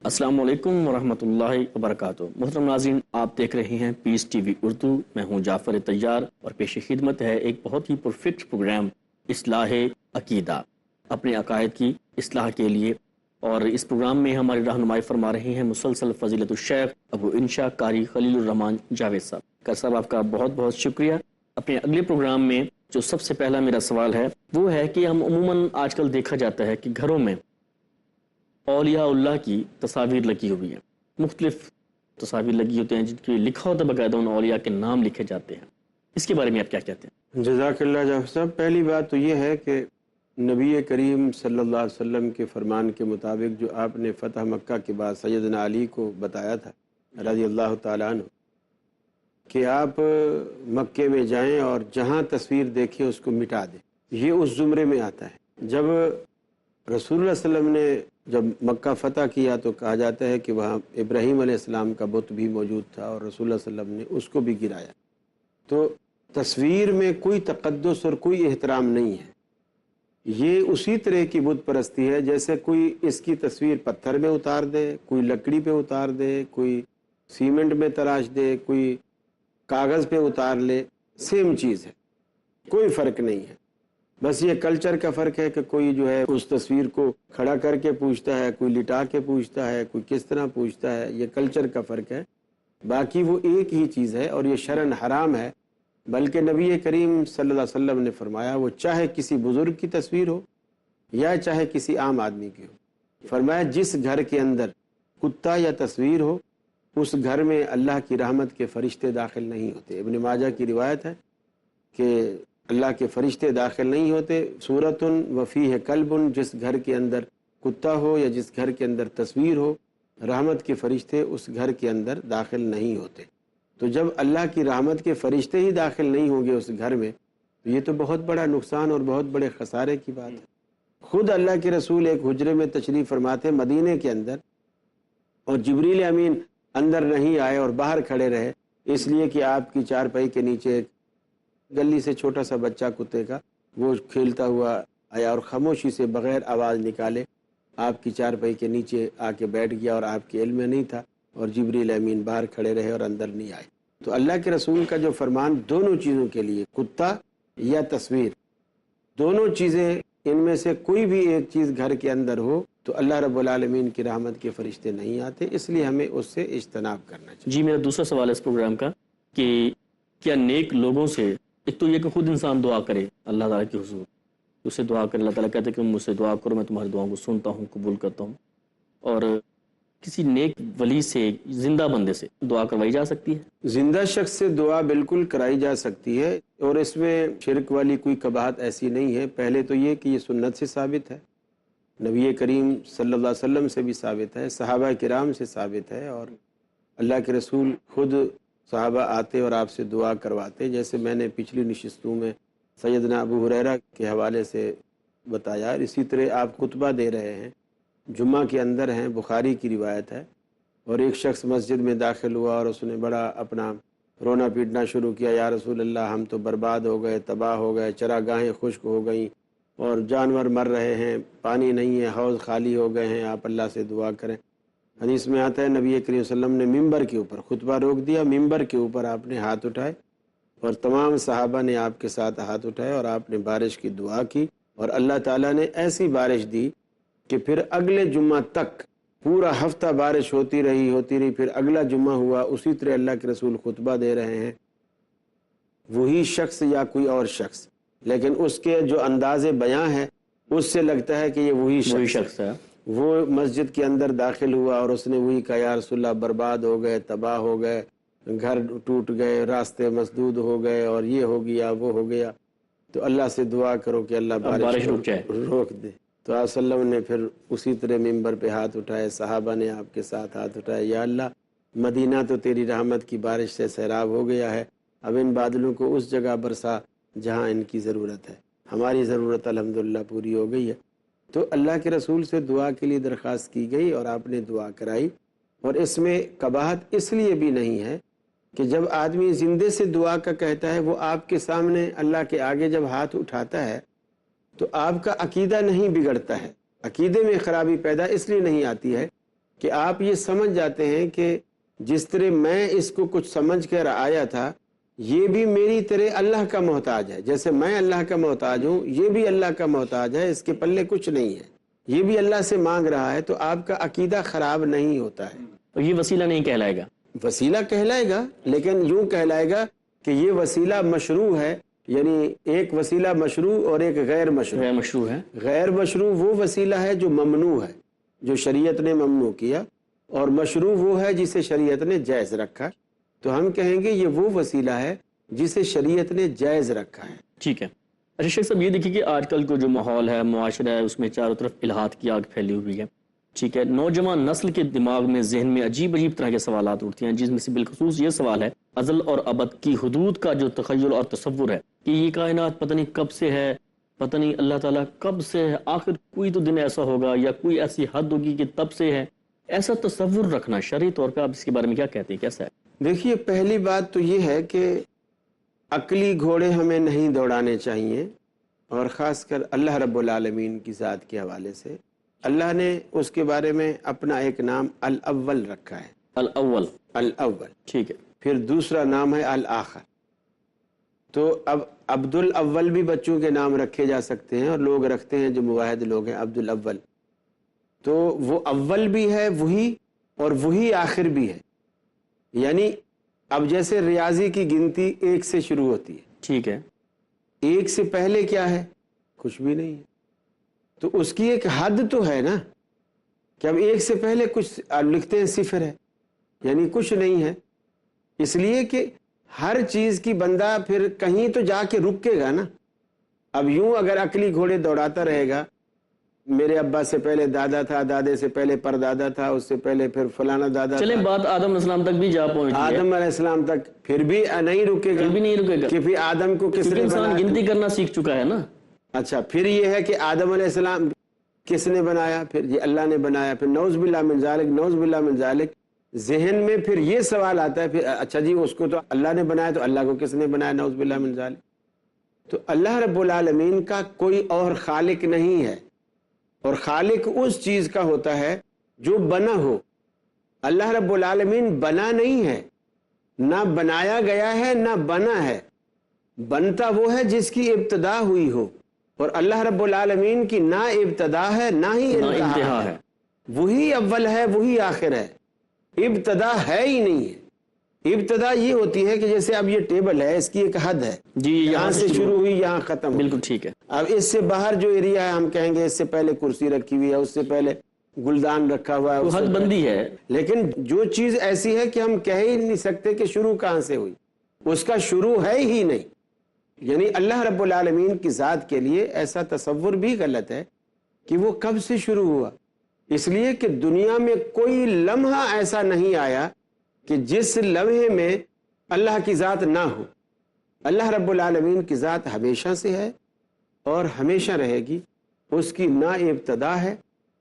السلام علیکم ورحمۃ اللہ وبرکاتہ۔ محترم ناظرین، آپ دیکھ رہے ہیں پیس ٹی وی اردو۔ میں ہوں جعفر طیار اور پیش خدمت ہے ایک بہت ہی پرفیکٹ پروگرام اصلاح عقیدہ، اپنے عقائد کی اصلاح کے لیے۔ اور اس پروگرام میں ہماری رہنمائی فرما رہے ہیں مسلسل فضیلت الشیخ ابو انشا قاری خلیل الرحمان جاوید صاحب۔ قاری صاحب، آپ کا بہت بہت شکریہ۔ اپنے اگلے پروگرام میں جو سب سے پہلا میرا سوال ہے وہ ہے کہ ہم عموماً آج کل دیکھا جاتا ہے کہ گھروں میں اولیاء اللہ کی تصاویر لگی ہوئی ہیں، مختلف تصاویر لگی ہوتے ہیں جن کی لکھا ہوتا باقاعدہ ان اولیاء کے نام لکھے جاتے ہیں۔ اس کے بارے میں آپ کیا کہتے ہیں؟ جزاک اللہ جعفر صاحب۔ پہلی بات تو یہ ہے کہ نبی کریم صلی اللہ علیہ وسلم کے فرمان کے مطابق جو آپ نے فتح مکہ کے بعد سیدنا علی کو بتایا تھا رضی اللہ تعالیٰ عنہ کہ آپ مکے میں جائیں اور جہاں تصویر دیکھیں اس کو مٹا دیں، یہ اس زمرے میں آتا ہے۔ جب رسول اللہ صلی اللہ علیہ وسلم نے جب مکہ فتح کیا تو کہا جاتا ہے کہ وہاں ابراہیم علیہ السلام کا بت بھی موجود تھا اور رسول اللہ صلی اللہ علیہ وسلم نے اس کو بھی گرایا۔ تو تصویر میں کوئی تقدس اور کوئی احترام نہیں ہے، یہ اسی طرح کی بت پرستی ہے جیسے کوئی اس کی تصویر پتھر میں اتار دے، کوئی لکڑی پہ اتار دے، کوئی سیمنٹ میں تراش دے، کوئی کاغذ پہ اتار لے، سیم چیز ہے، کوئی فرق نہیں ہے۔ بس یہ کلچر کا فرق ہے کہ کوئی جو ہے اس تصویر کو کھڑا کر کے پوچھتا ہے، کوئی لٹا کے پوچھتا ہے، کوئی کس طرح پوچھتا ہے، یہ کلچر کا فرق ہے۔ باقی وہ ایک ہی چیز ہے اور یہ شرعاً حرام ہے۔ بلکہ نبی کریم صلی اللہ علیہ وسلم نے فرمایا وہ چاہے کسی بزرگ کی تصویر ہو یا چاہے کسی عام آدمی کی ہو، فرمایا جس گھر کے اندر کتا یا تصویر ہو اس گھر میں اللہ کی رحمت کے فرشتے داخل نہیں ہوتے۔ ابن ماجہ کی روایت ہے کہ اللہ کے فرشتے داخل نہیں ہوتے۔ سورۃ وفیہ کلب، جس گھر کے اندر کتا ہو یا جس گھر کے اندر تصویر ہو، رحمت کے فرشتے اس گھر کے اندر داخل نہیں ہوتے۔ تو جب اللہ کی رحمت کے فرشتے ہی داخل نہیں ہوں گے اس گھر میں تو یہ تو بہت بڑا نقصان اور بہت بڑے خسارے کی بات ہے۔ خود اللہ کے رسول ایک حجرے میں تشریف فرماتے مدینے کے اندر، اور جبریل امین اندر نہیں آئے اور باہر کھڑے رہے، اس لیے کہ آپ کی چارپائی کے نیچے ایک گلی سے چھوٹا سا بچہ کتے کا وہ کھیلتا ہوا آیا اور خاموشی سے بغیر آواز نکالے آپ کی چارپائی کے نیچے آ کے بیٹھ گیا اور آپ کے علم میں نہیں تھا، اور جبریل امین باہر کھڑے رہے اور اندر نہیں آئے۔ تو اللہ کے رسول کا جو فرمان دونوں چیزوں کے لیے، کتا یا تصویر، دونوں چیزیں ان میں سے کوئی بھی ایک چیز گھر کے اندر ہو تو اللہ رب العالمین کی رحمت کے فرشتے نہیں آتے، اس لیے ہمیں اس سے اجتناب کرنا چاہیے۔ جی، میرا دوسرا سوال ہے اس پروگرام کا کہ کیا نیک لوگوں سے، ایک تو یہ کہ خود انسان دعا کرے اللہ تعالیٰ کے حضور، اس سے دعا کرے، اللہ تعالیٰ کہتے ہیں کہ مجھ سے دعا کرو میں تمہاری دعاؤں کو سنتا ہوں، قبول کرتا ہوں، اور کسی نیک ولی سے، زندہ بندے سے دعا کروائی جا سکتی ہے؟ زندہ شخص سے دعا بالکل کرائی جا سکتی ہے، اور اس میں شرک والی کوئی قباحت ایسی نہیں ہے۔ پہلے تو یہ کہ یہ سنت سے ثابت ہے، نبی کریم صلی اللہ علیہ وسلم سے بھی ثابت ہے، صحابہ کرام سے ثابت ہے، اور اللہ کے رسول خود صحابہ آتے اور آپ سے دعا کرواتے، جیسے میں نے پچھلی نشستوں میں سیدنا ابو ہریرہ کے حوالے سے بتایا۔ اسی طرح آپ خطبہ دے رہے ہیں، جمعہ کے اندر ہیں، بخاری کی روایت ہے، اور ایک شخص مسجد میں داخل ہوا اور اس نے بڑا اپنا رونا پیٹنا شروع کیا، یا رسول اللہ ہم تو برباد ہو گئے، تباہ ہو گئے، چراگاہیں خشک ہو گئیں اور جانور مر رہے ہیں، پانی نہیں ہے، حوض خالی ہو گئے ہیں، آپ اللہ سے دعا کریں۔ حدیث میں آتا ہے نبی کریم صلی اللہ علیہ وسلم نے ممبر کے اوپر خطبہ روک دیا، ممبر کے اوپر آپ نے ہاتھ اٹھائے اور تمام صحابہ نے آپ کے ساتھ ہاتھ اٹھائے اور آپ نے بارش کی دعا کی، اور اللہ تعالیٰ نے ایسی بارش دی کہ پھر اگلے جمعہ تک پورا ہفتہ بارش ہوتی رہی، پھر اگلا جمعہ ہوا، اسی طرح اللہ کے رسول خطبہ دے رہے ہیں، وہی شخص یا کوئی اور شخص، لیکن اس کے جو انداز بیاں ہے اس سے لگتا ہے کہ یہ وہی شخص ہے۔ وہ مسجد کے اندر داخل ہوا اور اس نے وہی کہا، یا رسول اللہ برباد ہو گئے، تباہ ہو گئے، گھر ٹوٹ گئے، راستے مسدود ہو گئے، اور یہ ہو گیا وہ ہو گیا، تو اللہ سے دعا کرو کہ اللہ بارش روک دے۔ تو آپ صلی اللہ علیہ وسلم نے پھر اسی طرح ممبر پہ ہاتھ اٹھائے، صحابہ نے آپ کے ساتھ ہاتھ اٹھائے، یا اللہ مدینہ تو تیری رحمت کی بارش سے سیراب ہو گیا ہے، اب ان بادلوں کو اس جگہ برسا جہاں ان کی ضرورت ہے، ہماری ضرورت الحمدللہ پوری ہو گئی ہے۔ تو اللہ کے رسول سے دعا کے لیے درخواست کی گئی اور آپ نے دعا کرائی، اور اس میں قباحت اس لیے بھی نہیں ہے کہ جب آدمی زندے سے دعا کا کہتا ہے، وہ آپ کے سامنے اللہ کے آگے جب ہاتھ اٹھاتا ہے تو آپ کا عقیدہ نہیں بگڑتا ہے، عقیدے میں خرابی پیدا اس لیے نہیں آتی ہے کہ آپ یہ سمجھ جاتے ہیں کہ جس طرح میں اس کو کچھ سمجھ کر آیا تھا یہ بھی میری طرح اللہ کا محتاج ہے، جیسے میں اللہ کا محتاج ہوں یہ بھی اللہ کا محتاج ہے، اس کے پلے کچھ نہیں ہے، یہ بھی اللہ سے مانگ رہا ہے، تو آپ کا عقیدہ خراب نہیں ہوتا ہے۔ اور یہ وسیلہ نہیں کہلائے گا، وسیلہ کہلائے گا، لیکن یوں کہلائے گا کہ یہ وسیلہ مشروع ہے، یعنی ایک وسیلہ مشروع اور ایک غیر مشروع۔ غیر مشروع ہے۔ غیر مشروع وہ وسیلہ ہے جو ممنوع ہے، جو شریعت نے ممنوع کیا، اور مشروع وہ ہے جسے شریعت نے جائز رکھا، تو ہم کہیں گے یہ وہ وسیلہ ہے جسے شریعت نے جائز رکھا ہے۔ ٹھیک ہے۔ اچھا شیخ صاحب، یہ دیکھیے کہ آج کل کو جو ماحول ہے، معاشرہ ہے، اس میں چاروں طرف الحاد کی آگ پھیلی ہوئی ہے، ٹھیک ہے، نوجوان نسل کے دماغ میں، ذہن میں عجیب عجیب طرح کے سوالات اٹھتے ہیں، جس میں سے بالخصوص یہ سوال ہے ازل اور ابد کی حدود کا جو تخیل اور تصور ہے کہ یہ کائنات پتہ نہیں کب سے ہے، پتہ نہیں اللہ تعالیٰ کب سے ہے، آخر کوئی تو دن ایسا ہوگا یا کوئی ایسی حد ہوگی کہ تب سے ہے، ایسا تصور رکھنا شرعی طور پہ آپ اس کے بارے میں کیا کہتے ہیں، کیسا ہے؟ دیکھیے، پہلی بات تو یہ ہے کہ عقلی گھوڑے ہمیں نہیں دوڑانے چاہیے، اور خاص کر اللہ رب العالمین کی ذات کے حوالے سے اللہ نے اس کے بارے میں اپنا ایک نام الاول رکھا ہے، الاول، الاول، ٹھیک ہے، پھر دوسرا نام ہے الآخر۔ تو اب عبد الاول بھی بچوں کے نام رکھے جا سکتے ہیں، اور لوگ رکھتے ہیں جو مواحد لوگ ہیں عبد الاول، تو وہ اول بھی ہے وہی، اور وہی آخر بھی ہے، یعنی اب جیسے ریاضی کی گنتی ایک سے شروع ہوتی ہے، ٹھیک ہے، ایک سے پہلے کیا ہے؟ کچھ بھی نہیں ہے، تو اس کی ایک حد تو ہے نا، کہ اب ایک سے پہلے کچھ لکھتے ہیں صفر ہے، یعنی کچھ نہیں ہے، اس لیے کہ ہر چیز کی بندہ پھر کہیں تو جا کے رکے گا نا۔ اب یوں اگر عقلی گھوڑے دوڑاتا رہے گا، میرے ابا سے پہلے دادا تھا، دادے سے پہلے پردادا تھا، اس سے پہلے پھر فلانا دادا چلیں تھا، بات آدم علیہ السلام تک بھی جا پہنچ گئی ہے، آدم علیہ السلام تک، پھر بھی نہیں رکے گا، پھر بھی نہیں رکے گا، کہ پھر آدم کو کس کیونکہ نے انسان بنایا؟ گنتی کرنا سیکھ چکا ہے نا۔ اچھا، پھر یہ ہے کہ آدم علیہ السلام کس نے بنایا؟ پھر یہ اللہ نے بنایا، پھر نعوذ باللہ من ذالک، نعوذ باللہ من ذالک، ذہن میں پھر یہ سوال آتا ہے، پھر اچھا جی اس کو تو اللہ نے بنایا، تو اللہ کو کس نے بنایا؟ نعوذ باللہ من ذالک۔ تو اللہ رب العالمین کا کوئی اور خالق نہیں ہے، اور خالق اس چیز کا ہوتا ہے جو بنا ہو۔ اللہ رب العالمین بنا نہیں ہے، نہ بنایا گیا ہے نہ بنا ہے، بنتا وہ ہے جس کی ابتدا ہوئی ہو، اور اللہ رب العالمین کی نہ ابتدا ہے نہ ہی انتہا ہے، وہی اول ہے وہی آخر ہے، ابتدا ہے ہی نہیں ہے۔ ابتدا یہ ہوتی ہے کہ جیسے اب یہ ٹیبل ہے، اس کی ایک حد ہے، جی، یہاں سے شروع ہوئی یہاں ختم ہوئی، بالکل ٹھیک ہے، اب اس سے باہر جو ایریا ہے ہم کہیں گے اس سے پہلے کرسی رکھی ہوئی ہے، اس سے پہلے گلدان رکھا ہوا ہے، وہ اس سے حد بندی ہے، لیکن جو چیز ایسی ہے کہ ہم کہہ ہی نہیں سکتے کہ شروع کہاں سے ہوئی، اس کا شروع ہے ہی نہیں، یعنی اللہ رب العالمین کی ذات کے لیے ایسا تصور بھی غلط ہے کہ وہ کب سے شروع ہوا، اس لیے کہ دنیا میں کوئی لمحہ ایسا نہیں آیا کہ جس لمحے میں اللہ کی ذات نہ ہو۔ اللہ رب العالمین کی ذات ہمیشہ سے ہے اور ہمیشہ رہے گی، اس کی نہ ابتدا ہے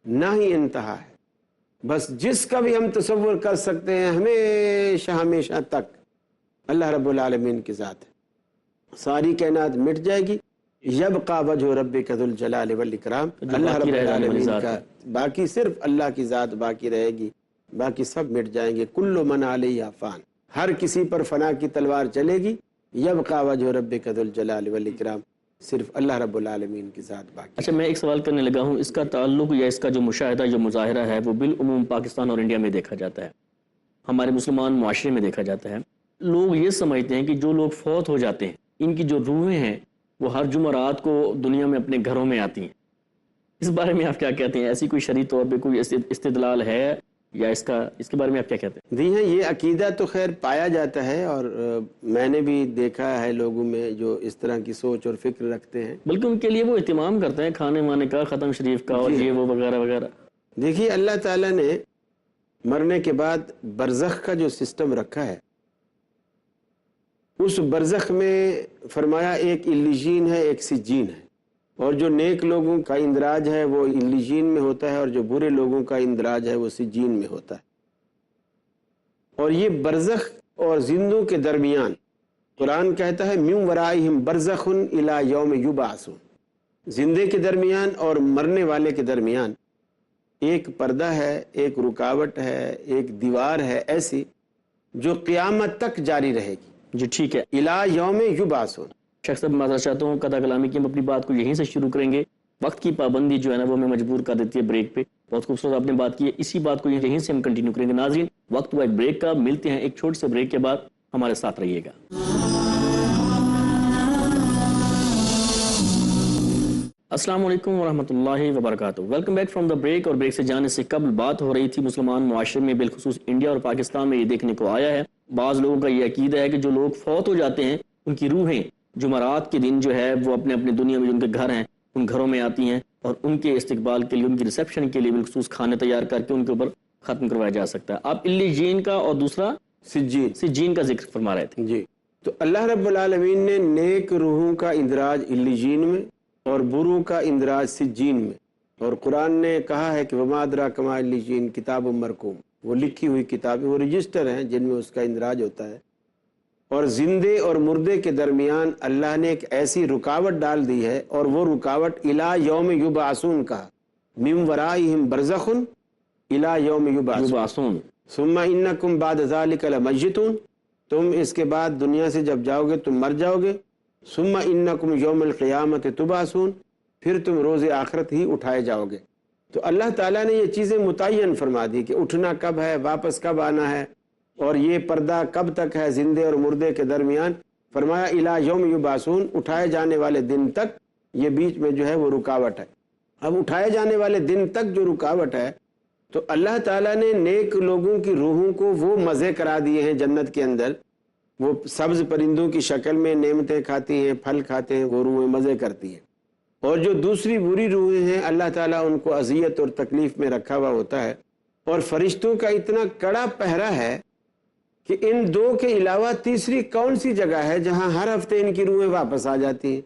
نہ ہی انتہا ہے، بس جس کا بھی ہم تصور کر سکتے ہیں ہمیشہ ہمیشہ تک اللہ رب العالمین کی ذات ہے۔ ساری کائنات مٹ جائے گی، یبقى وجہ ربک ذو الجلال والاکرام، اللہ رب العالمین کا باقی صرف اللہ کی ذات باقی رہے گی، باقی سب مٹ جائیں گے، کل من علیہا فان، ہر کسی پر فنا کی تلوار چلے گی، یبقى وجہ ربک ذو الجلال والاکرام، صرف اللہ رب العالمین کی ذات باقی۔ اچھا، میں ایک سوال کرنے لگا ہوں، اس کا تعلق یا اس کا جو مشاہدہ جو مظاہرہ ہے وہ بالعموم پاکستان اور انڈیا میں دیکھا جاتا ہے، ہمارے مسلمان معاشرے میں دیکھا جاتا ہے۔ لوگ یہ سمجھتے ہیں کہ جو لوگ فوت ہو جاتے ہیں ان کی جو روحیں ہیں وہ ہر جمعرات کو دنیا میں اپنے گھروں میں آتی ہیں، اس بارے میں آپ کیا کہتے ہیں؟ ایسی کوئی شرعی طور پہ کوئی استدلال ہے یا اس کے بارے میں آپ کیا کہتے ہیں؟ جی ہاں، یہ عقیدہ تو خیر پایا جاتا ہے، اور میں نے بھی دیکھا ہے لوگوں میں جو اس طرح کی سوچ اور فکر رکھتے ہیں، بلکہ ان کے لیے وہ اہتمام کرتے ہیں کھانے وانے کا، ختم شریف کا، اور یہ وہ وغیرہ وغیرہ۔ دیکھیے اللہ تعالیٰ نے مرنے کے بعد برزخ کا جو سسٹم رکھا ہے، اس برزخ میں فرمایا ایک علیجین ہے ایک سجین ہے، اور جو نیک لوگوں کا اندراج ہے وہ علیجین میں ہوتا ہے، اور جو برے لوگوں کا اندراج ہے وہ سجین میں ہوتا ہے۔ اور یہ برزخ اور زندوں کے درمیان قرآن کہتا ہے من ورائہم برزخ الی یوم یبعثون، زندے کے درمیان اور مرنے والے کے درمیان ایک پردہ ہے، ایک رکاوٹ ہے، ایک دیوار ہے ایسی جو قیامت تک جاری رہے گی۔ جی ٹھیک ہے، الی یوم یبعثون۔ شیخ صاحب معذرت چاہتا ہوں قطع کلامی کی، ہم اپنی بات کو یہیں سے شروع کریں گے، وقت کی پابندی جو ہے نا وہ ہمیں مجبور کر دیتی ہے بریک پہ۔ بہت خوبصورت آپ نے بات کی ہے، اسی بات کو یہیں سے ہم کنٹینیو کریں گے۔ ناظرین وقت ہوا ایک بریک کا، ملتے ہیں ایک چھوٹے سے بریک کے بعد، ہمارے ساتھ رہیے گا۔ السلام علیکم ورحمۃ اللہ وبرکاتہ، welcome back from the break. اور بریک سے جانے سے قبل بات ہو رہی تھی مسلمان معاشرے میں، بالخصوص انڈیا اور پاکستان میں یہ دیکھنے کو آیا ہے، بعض لوگوں کا یہ عقیدہ ہے کہ جو لوگ فوت ہو جاتے ہیں ان کی روحیں جمعرات کے دن جو ہے وہ اپنے اپنے دنیا میں جو ان کے گھر ہیں ان گھروں میں آتی ہیں، اور ان کے استقبال کے لیے، ان کی ریسیپشن کے لیے بالخصوص کھانے تیار کر کے ان کے اوپر ختم کروایا جا سکتا ہے۔ آپ علیین کا اور دوسرا سجین کا ذکر فرما رہے تھے۔ جی، تو اللہ رب العالمین نے نیک روحوں کا اندراج علیین میں اور بروں کا اندراج سجین میں، اور قرآن نے کہا ہے کہ وما ادراک ما علیین کتاب مرقوم، وہ لکھی ہوئی کتابیں، وہ رجسٹر ہیں جن میں اس کا اندراج ہوتا ہے۔ اور زندے اور مردے کے درمیان اللہ نے ایک ایسی رکاوٹ ڈال دی ہے، اور وہ رکاوٹ الی یوم یبعثون کا، من ورائہم برزخ الی یوم یبعثون ثم انکم بعد ذلک لمیتون، تم اس کے بعد دنیا سے جب جاؤ گے تم مر جاؤ گے، ثم انکم یوم القیامت تبعثون، پھر تم روز آخرت ہی اٹھائے جاؤ گے۔ تو اللہ تعالیٰ نے یہ چیزیں متعین فرما دی کہ اٹھنا کب ہے، واپس کب آنا ہے، اور یہ پردہ کب تک ہے زندے اور مردے کے درمیان۔ فرمایا الی یوم یبعثون، اٹھائے جانے والے دن تک یہ بیچ میں جو ہے وہ رکاوٹ ہے۔ اب اٹھائے جانے والے دن تک جو رکاوٹ ہے، تو اللہ تعالیٰ نے نیک لوگوں کی روحوں کو وہ مزے کرا دیے ہیں جنت کے اندر، وہ سبز پرندوں کی شکل میں نعمتیں کھاتی ہیں، پھل کھاتے ہیں، وہ روحیں مزے کرتی ہیں۔ اور جو دوسری بری روحیں ہیں اللہ تعالیٰ ان کو اذیت اور تکلیف میں رکھا ہوا ہوتا ہے، اور فرشتوں کا اتنا کڑا پہرا ہے کہ ان دو کے علاوہ تیسری کون سی جگہ ہے جہاں ہر ہفتے ان کی روحیں واپس آ جاتی ہیں۔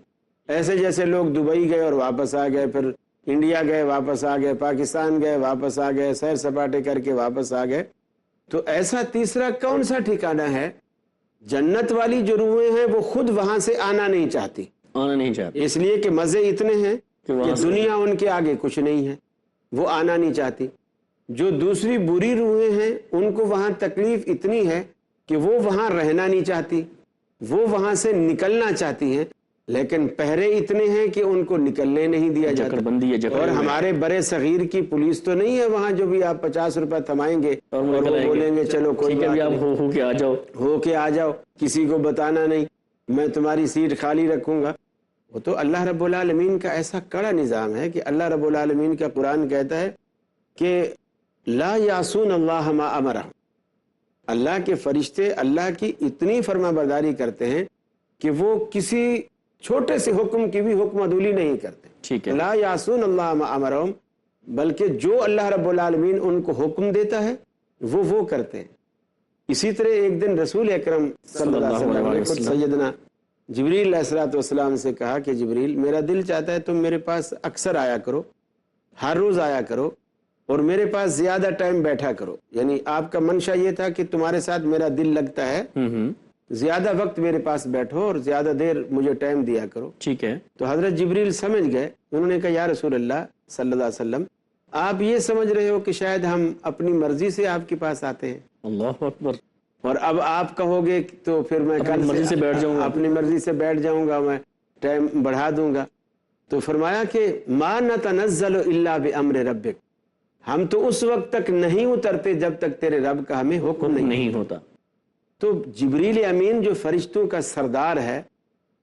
ایسے جیسے لوگ دبئی گئے اور واپس آ گئے، پھر انڈیا گئے واپس آ گئے، پاکستان گئے واپس آ گئے، سیر سپاٹے کر کے واپس آ گئے، تو ایسا تیسرا کون سا ٹھکانہ ہے؟ جنت والی جو روحیں ہیں وہ خود وہاں سے آنا نہیں چاہتی، اس لیے کہ مزے اتنے ہیں کہ دنیا ان کے آگے کچھ نہیں ہے، وہ آنا نہیں چاہتی۔ جو دوسری بری روحیں ہیں ان کو وہاں تکلیف اتنی ہے کہ وہ وہاں رہنا نہیں چاہتی، وہ وہاں سے نکلنا چاہتی ہیں، لیکن پہرے اتنے ہیں کہ ان کو نکلنے نہیں دیا جاتا۔ اور ہمارے برے صغیر کی پولیس تو نہیں ہے وہاں جو بھی آپ 50 روپے تھمائیں گے اور وہ بولیں گے چلو کوئی بات نہیں، ہو کے آ جاؤ، کسی کو بتانا نہیں، میں تمہاری سیٹ خالی رکھوں گا۔ وہ تو اللہ رب العالمین کا ایسا کڑا نظام ہے کہ اللہ رب العالمین کا قرآن کہتا ہے کہ لا یعصون اللہ ما امرہم، اللہ کے فرشتے اللہ کی اتنی فرما برداری کرتے ہیں کہ وہ کسی چھوٹے سے حکم کی بھی حکم عدولی نہیں کرتے۔ ٹھیک ہے، لا یعصون اللہ ما امرہم، بلکہ جو اللہ رب العالمین ان کو حکم دیتا ہے وہ کرتے ہیں۔ اسی طرح ایک دن رسول اکرم صلی اللہ علیہ وسلم نے سیدنا جبریل علیہ الصلوۃ والسلام سے کہا کہ جبریل، میرا دل چاہتا ہے تم میرے پاس اکثر آیا کرو، ہر روز آیا کرو، اور میرے پاس زیادہ ٹائم بیٹھا کرو، یعنی آپ کا منشا یہ تھا کہ تمہارے ساتھ میرا دل لگتا ہے، زیادہ وقت میرے پاس بیٹھو اور زیادہ دیر مجھے ٹائم دیا کرو۔ ٹھیک ہے، تو حضرت جبریل سمجھ گئے، انہوں نے کہا یا رسول اللہ صلی اللہ علیہ وسلم، آپ یہ سمجھ رہے ہو کہ شاید ہم اپنی مرضی سے آپ کے پاس آتے ہیں؟ اللہ اکبر، اور اب آپ کہو گے تو پھر میں کل مرضی سے بیٹھ جاؤں گا، اپنی مرضی سے بیٹھ جاؤں گا، میں ٹائم بڑھا دوں گا۔ تو فرمایا کہ ما نتنزل الا بامر ربک، ہم تو اس وقت تک نہیں اترتے جب تک تیرے رب کا ہمیں حکم نہیں ہوتا۔ تو جبریل امین جو فرشتوں کا سردار ہے،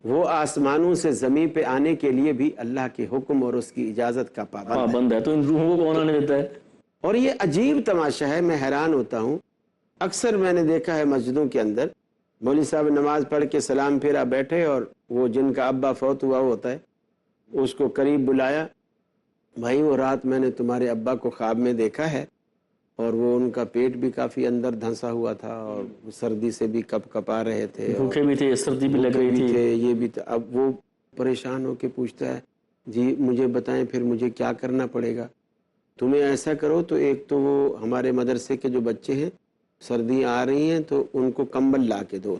وہ آسمانوں سے زمین پہ آنے کے لیے بھی اللہ کے حکم اور اس کی اجازت کا پابند ہے۔ تو ان روحوں کو کون آنے دیتا ہے؟ اور یہ عجیب تماشا ہے، میں حیران ہوتا ہوں۔ اکثر میں نے دیکھا ہے مسجدوں کے اندر مولوی صاحب نماز پڑھ کے سلام پھیرا بیٹھے، اور وہ جن کا ابا فوت ہوا ہوتا ہے اس کو قریب بلایا، بھائی وہ رات میں نے تمہارے ابا کو خواب میں دیکھا ہے، اور وہ ان کا پیٹ بھی کافی اندر دھنسا ہوا تھا، اور سردی سے بھی کپ کپا رہے تھے، بھوکے بھی تھے، سردی بھی لگ رہی تھی، یہ بھی تھا۔ اب وہ پریشان ہو کے پوچھتا ہے جی مجھے بتائیں پھر مجھے کیا کرنا پڑے گا؟ تمہیں ایسا کرو، تو ایک تو وہ ہمارے مدرسے کے جو بچے ہیں، سردیاں آ رہی ہیں تو ان کو کمبل لا کے دو،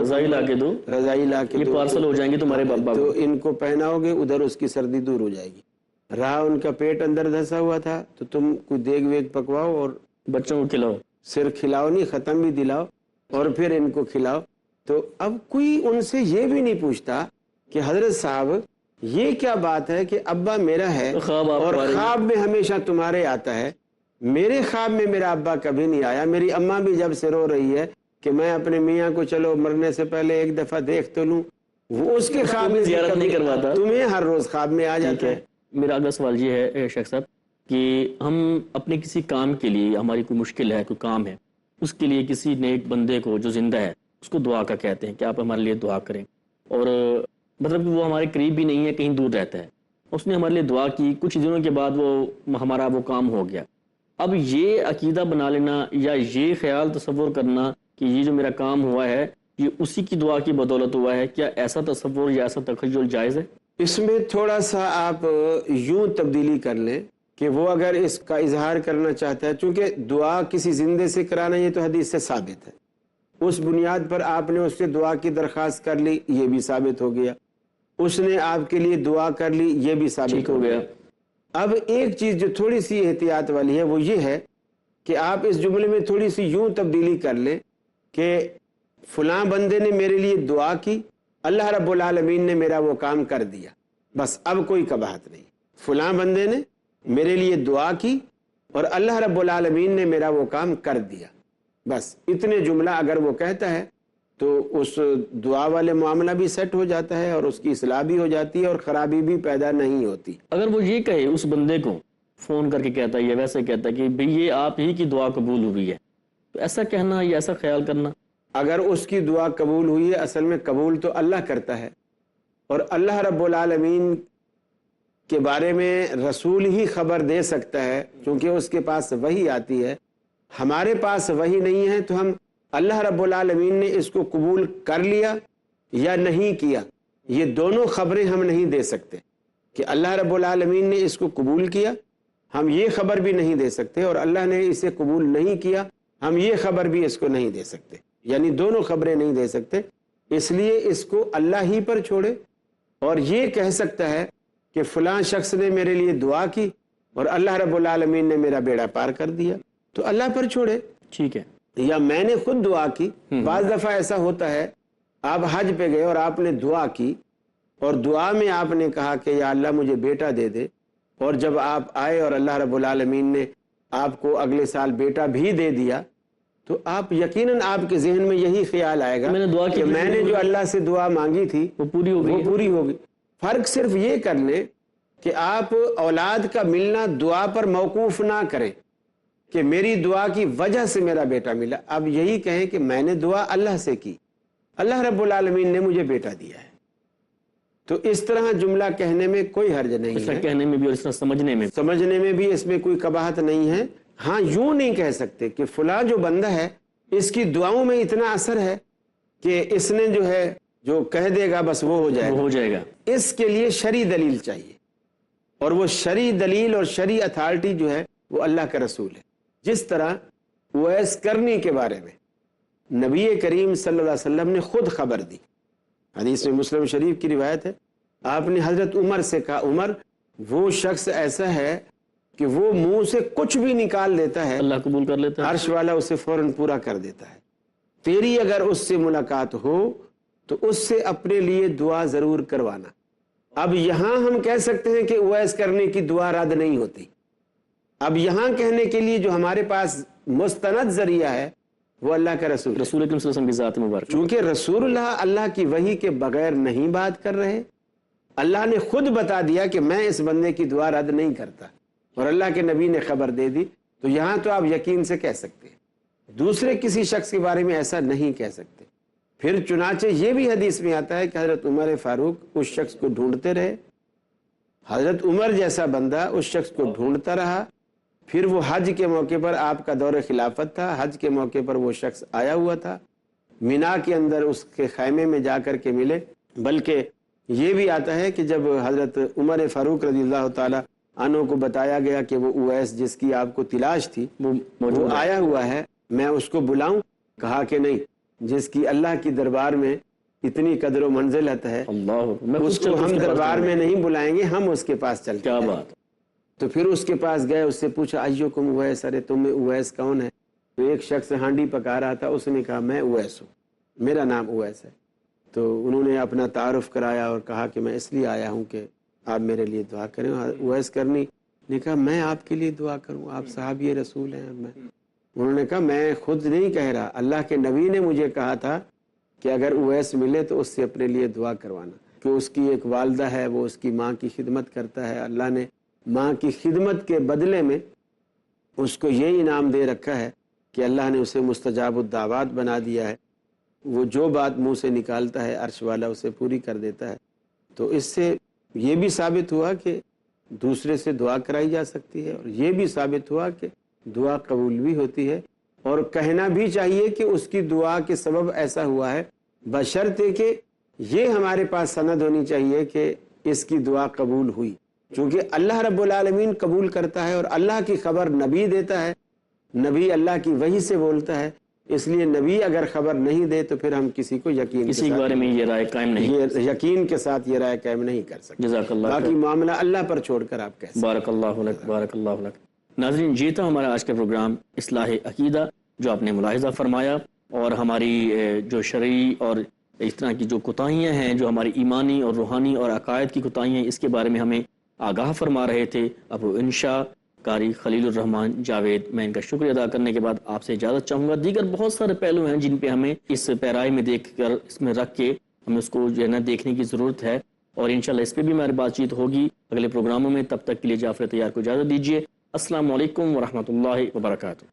رضائی لا کے دو، رضائی لا کے دو، یہ پارسل ہو جائیں گے تمہارے بابا، تو ان کو پہناؤ گے، ادھر اس کی سردی دور ہو جائے گی۔ رہا ان کا پیٹ اندر دھسا ہوا تھا تو تم کوئی دیگ ویگ پکواؤ اور بچوں کو کھلاؤ، صرف کھلاؤ نہیں، ختم بھی دلاؤ اور پھر ان کو کھلاؤ۔ تو اب کوئی ان سے یہ بھی نہیں پوچھتا کہ حضرت صاحب یہ کیا بات ہے کہ ابا میرا ہے خواب آپ اور کو آ رہی ہے۔ خواب میں ہمیشہ تمہارے آتا ہے، میرے خواب میں میرا ابا کبھی نہیں آیا۔ میری اماں بھی جب سے رو رہی ہے کہ میں اپنے میاں کو چلو مرنے سے پہلے ایک دفعہ دیکھ تو لوں، وہ اس کے خواب میں زیارت نہیں کرواتا، تمہیں ہر روز خواب میں آ جاتا ہے۔ میرا اگلا سوال یہ ہے شیخ صاحب کہ ہم اپنے کسی کام کے لیے، ہماری کوئی مشکل ہے، کوئی کام ہے، اس کے لیے کسی نیک بندے کو جو زندہ ہے اس کو دعا کا کہتے ہیں کہ آپ ہمارے لیے دعا کریں، اور مطلب کہ وہ ہمارے قریب بھی نہیں ہے، کہیں دور رہتا ہے، اس نے ہمارے لیے دعا کی، کچھ دنوں کے بعد وہ ہمارا وہ کام ہو گیا۔ اب یہ عقیدہ بنا لینا یا یہ خیال تصور کرنا کہ یہ جو میرا کام ہوا ہے یہ اسی کی دعا کی بدولت ہوا ہے، کیا ایسا تصور یا ایسا تخیل جائز ہے؟ اس میں تھوڑا سا آپ یوں تبدیلی کر لیں کہ وہ اگر اس کا اظہار کرنا چاہتا ہے، چونکہ دعا کسی زندے سے کرانا یہ تو حدیث سے ثابت ہے، اس بنیاد پر آپ نے اس سے دعا کی درخواست کر لی، یہ بھی ثابت ہو گیا، اس نے آپ کے لیے دعا کر لی، یہ بھی ثابت ہو گیا۔ اب ایک چیز جو تھوڑی سی احتیاط والی ہے وہ یہ ہے کہ آپ اس جملے میں تھوڑی سی یوں تبدیلی کر لیں کہ فلاں بندے نے میرے لیے دعا کی، اللہ رب العالمین نے میرا وہ کام کر دیا، بس اب کوئی قباحت نہیں۔ فلاں بندے نے میرے لیے دعا کی اور اللہ رب العالمین نے میرا وہ کام کر دیا، بس اتنے جملہ اگر وہ کہتا ہے تو اس دعا والے معاملہ بھی سیٹ ہو جاتا ہے اور اس کی اصلاح بھی ہو جاتی ہے اور خرابی بھی پیدا نہیں ہوتی۔ اگر وہ یہ کہے، اس بندے کو فون کر کے کہتا ہے یا ویسے کہتا ہے کہ بھئی یہ آپ ہی کی دعا قبول ہوئی ہے، تو ایسا کہنا یا ایسا خیال کرنا؟ اگر اس کی دعا قبول ہوئی ہے، اصل میں قبول تو اللہ کرتا ہے، اور اللہ رب العالمین کے بارے میں رسول ہی خبر دے سکتا ہے کیونکہ اس کے پاس وحی آتی ہے۔ ہمارے پاس وحی نہیں ہے تو ہم اللہ رب العالمین نے اس کو قبول کر لیا یا نہیں کیا، یہ دونوں خبریں ہم نہیں دے سکتے کہ اللہ رب العالمین نے اس کو قبول کیا، ہم یہ خبر بھی نہیں دے سکتے، اور اللہ نے اسے قبول نہیں کیا، ہم یہ خبر بھی اس کو نہیں دے سکتے، یعنی دونوں خبریں نہیں دے سکتے۔ اس لیے اس کو اللہ ہی پر چھوڑے، اور یہ کہہ سکتا ہے کہ فلاں شخص نے میرے لیے دعا کی اور اللہ رب العالمین نے میرا بیڑا پار کر دیا، تو اللہ پر چھوڑے۔ ٹھیک ہے۔ یا میں نے خود دعا کی، بعض دفعہ ایسا ہوتا ہے آپ حج پہ گئے اور آپ نے دعا کی، اور دعا میں آپ نے کہا کہ یا اللہ مجھے بیٹا دے دے، اور جب آپ آئے اور اللہ رب العالمین نے آپ کو اگلے سال بیٹا بھی دے دیا، تو آپ یقیناً آپ کے ذہن میں یہی خیال آئے گا میں نے دعا کی کہ میں نے جو اللہ سے دعا مانگی تھی وہ پوری ہو گئی، وہ پوری ہوگی۔ فرق صرف یہ کر لیں کہ آپ اولاد کا ملنا دعا پر موقوف نہ کریں کہ میری دعا کی وجہ سے میرا بیٹا ملا، اب یہی کہیں کہ میں نے دعا اللہ سے کی، اللہ رب العالمین نے مجھے بیٹا دیا ہے۔ تو اس طرح جملہ کہنے میں کوئی حرج نہیں اس طرح ہے، کہنے میں بھی اور اس طرح سمجھنے میں بھی اس میں کوئی قباحت نہیں ہے۔ ہاں یوں نہیں کہہ سکتے کہ فلاں جو بندہ ہے اس کی دعاؤں میں اتنا اثر ہے کہ اس نے جو ہے جو کہہ دے گا بس وہ ہو جائے گا۔ اس کے لیے شرعی دلیل چاہیے، اور وہ شرعی دلیل اور شرعی اتھارٹی جو ہے وہ اللہ کا رسول ہے۔ جس طرح اویس کرنی کے بارے میں نبی کریم صلی اللہ علیہ وسلم نے خود خبر دی، حدیث میں مسلم شریف کی روایت ہے، آپ نے حضرت عمر سے کہا عمر وہ شخص ایسا ہے کہ وہ منہ سے کچھ بھی نکال دیتا ہے اللہ قبول کر لیتا ہے، عرش والا اسے فوراً پورا کر دیتا ہے، تیری اگر اس سے ملاقات ہو تو اس سے اپنے لیے دعا ضرور کروانا۔ اب یہاں ہم کہہ سکتے ہیں کہ اویس کرنے کی دعا رد نہیں ہوتی، اب یہاں کہنے کے لیے جو ہمارے پاس مستند ذریعہ ہے وہ اللہ کا رسول اکرم صلی اللہ علیہ وسلم کی ذات مبارک، چونکہ رسول اللہ کی وحی کے بغیر نہیں بات کر رہے، اللہ نے خود بتا دیا کہ میں اس بندے کی دعا رد نہیں کرتا، اور اللہ کے نبی نے خبر دے دی، تو یہاں تو آپ یقین سے کہہ سکتے ہیں، دوسرے کسی شخص کے بارے میں ایسا نہیں کہہ سکتے۔ پھر چنانچہ یہ بھی حدیث میں آتا ہے کہ حضرت عمر فاروق اس شخص کو ڈھونڈتے رہے، حضرت عمر جیسا بندہ اس شخص کو ڈھونڈتا رہا، پھر وہ حج کے موقع پر آپ کا دور خلافت تھا، حج کے موقع پر وہ شخص آیا ہوا تھا، مینا کے اندر اس کے خیمے میں جا کر کے ملے، بلکہ یہ بھی آتا ہے کہ جب حضرت عمر فاروق رضی اللہ تعالی عنہ کو بتایا گیا کہ وہ اویس جس کی آپ کو تلاش تھی وہ آیا ہوا ہے، میں اس کو بلاؤں؟ کہا کہ نہیں، جس کی اللہ کی دربار میں اتنی قدر و منزلت ہے اللہ اس کو ہم دربار میں نہیں بلائیں گے، ہم اس کے پاس چلتے ہیں۔ کیا بات! تو پھر اس کے پاس گئے، اس سے پوچھا ایکم اویس، ارے تم میں اویس کون ہے؟ تو ایک شخص ہانڈی پکا رہا تھا، اس نے کہا میں اویس ہوں، میرا نام اویس ہے۔ تو انہوں نے اپنا تعارف کرایا اور کہا کہ میں اس لیے آیا ہوں کہ آپ میرے لیے دعا کریں۔ اویس کرنی نے کہا میں آپ کے لیے دعا کروں، آپ صحابی رسول ہیں۔ انہوں نے کہا میں خود نہیں کہہ رہا، اللہ کے نبی نے مجھے کہا تھا کہ اگر اویس ملے تو اس سے اپنے لیے دعا کروانا، کہ اس کی ایک والدہ ہے، وہ اس کی ماں کی خدمت کرتا ہے، اللہ نے ماں کی خدمت کے بدلے میں اس کو یہ انعام دے رکھا ہے کہ اللہ نے اسے مستجاب الدعوات بنا دیا ہے، وہ جو بات منہ سے نکالتا ہے عرش والا اسے پوری کر دیتا ہے۔ تو اس سے یہ بھی ثابت ہوا کہ دوسرے سے دعا کرائی جا سکتی ہے، اور یہ بھی ثابت ہوا کہ دعا قبول بھی ہوتی ہے، اور کہنا بھی چاہیے کہ اس کی دعا کے سبب ایسا ہوا ہے، بشرطے کہ یہ ہمارے پاس سند ہونی چاہیے کہ اس کی دعا قبول ہوئی، چونکہ اللہ رب العالمین قبول کرتا ہے اور اللہ کی خبر نبی دیتا ہے، نبی اللہ کی وحی سے بولتا ہے، اس لیے نبی اگر خبر نہیں دے تو پھر ہم کسی کو کسی کے بارے میں یہ رائے قائم نہیں، یقین کے ساتھ یہ رائے قائم نہیں کر سکتے۔ جزاک اللہ باقی معاملہ اللہ پر چھوڑ کر آپ کہہ سکتے۔ بارک اللہ لک، بارک اللہ لک۔ ناظرین، یہ تھا ہمارا آج کا پروگرام اصلاح عقیدہ، جو آپ نے ملاحظہ فرمایا، اور ہماری جو شرعی اور اس طرح کی جو کوتاہیاں ہیں، جو ہماری ایمانی اور روحانی اور عقائد کی کوتاہیاں ہیں، اس کے بارے میں ہمیں آگاہ فرما رہے تھے ابو انشاء قاری خلیل الرحمان جاوید۔ میں ان کا شکریہ ادا کرنے کے بعد آپ سے اجازت چاہوں گا۔ دیگر بہت سارے پہلو ہیں جن پہ ہمیں اس پیرائے میں دیکھ کر، اس میں رکھ کے ہمیں اس کو جو ہے نا دیکھنے کی ضرورت ہے، اور انشاءاللہ اس پہ بھی ہماری بات چیت ہوگی اگلے پروگراموں میں۔ تب تک کے لیے جعفر طیار کو اجازت دیجیے۔ السلام علیکم ورحمۃ اللہ وبرکاتہ۔